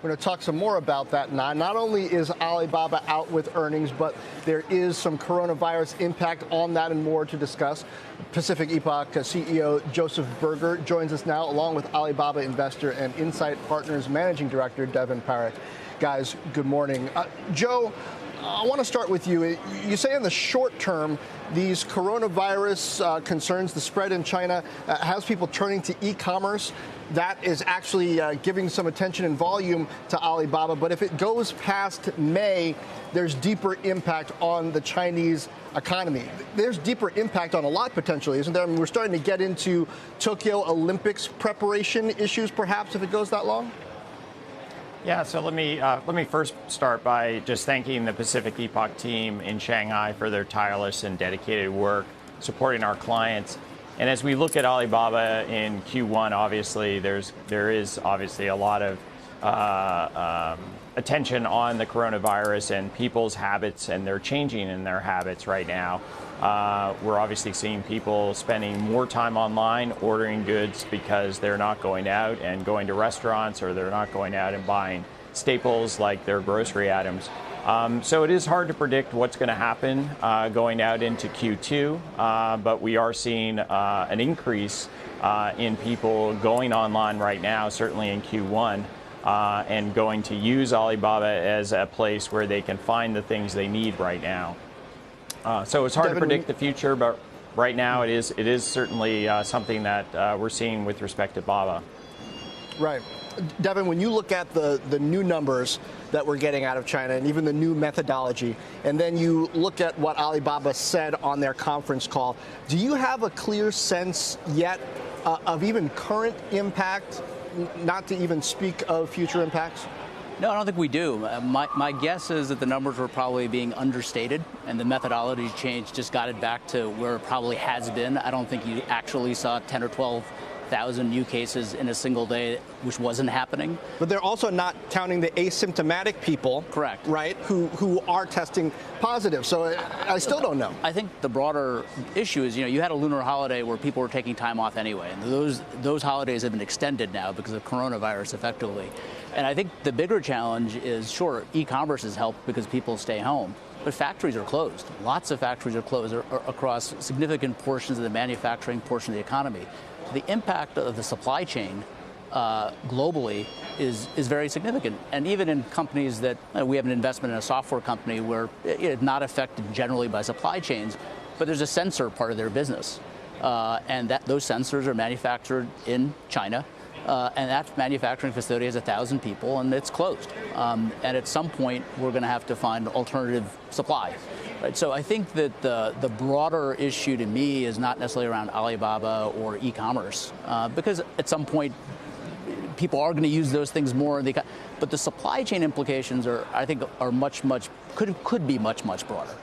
We're going to talk some more about that now. Not only is Alibaba out with earnings, but there is some coronavirus impact on that and more to discuss. Pacific Epoch CEO Joseph Berger joins us now, along with Alibaba investor and Insight Partners Managing Director Deven Parekh. Guys, good morning. Joe, I want to start with you. You say in the short term, these coronavirus concerns, the spread in China, has people turning to e-commerce. That is actually giving some attention and volume to Alibaba. But if it goes past May, there's deeper impact on the Chinese economy. There's deeper impact on a lot potentially, isn't there? I mean, we're starting to get into Tokyo Olympics preparation issues, perhaps, if it goes that long. Yeah, so let me first start by just thanking the Pacific Epoch team in Shanghai for their tireless and dedicated work supporting our clients. And as we look at Alibaba in Q1, obviously there is obviously a lot of attention on the coronavirus and people's habits, and they're changing in their habits right now. We're obviously seeing people spending more time online ordering goods because they're not going out and going to restaurants, or they're not going out and buying staples like their grocery items. So it is hard to predict what's going to happen going out into Q2, but we are seeing an increase in people going online right now, certainly in Q1. And going to use Alibaba as a place where they can find the things they need right now. So it's hard to predict the future, but right now it is certainly something that we're seeing with respect to Baba. Right. Deven, when you look at the new numbers that we're getting out of China and even the new methodology, and then you look at what Alibaba said on their conference call, do you have a clear sense yet of even current impact, not to even speak of future impacts? No, I don't think we do. My guess is that the numbers were probably being understated, and the methodology change just got it back to where it probably has been. I don't think you actually saw 10 or 12,000 new cases in a single day, which wasn't happening. But they're also not counting the asymptomatic people, correct? Right, who are testing positive. So I still don't know. I think the broader issue is, you had a lunar holiday where people were taking time off anyway, and those holidays have been extended now because of coronavirus, effectively. And I think the bigger challenge is, sure, e-commerce has helped because people stay home, but factories are closed. Lots of factories are closed across significant portions of the manufacturing portion of the economy. The impact of the supply chain globally is very significant. And even in companies that we have an investment in a software company where it's not affected generally by supply chains, but there's a sensor part of their business. And those sensors are manufactured in China. And that manufacturing facility has 1,000 people, and it's closed. And at some point, we're going to have to find alternative supply. Right? So I think that the broader issue to me is not necessarily around Alibaba or e-commerce, because at some point, people are going to use those things more. But the supply chain implications are, I think, are could be much broader.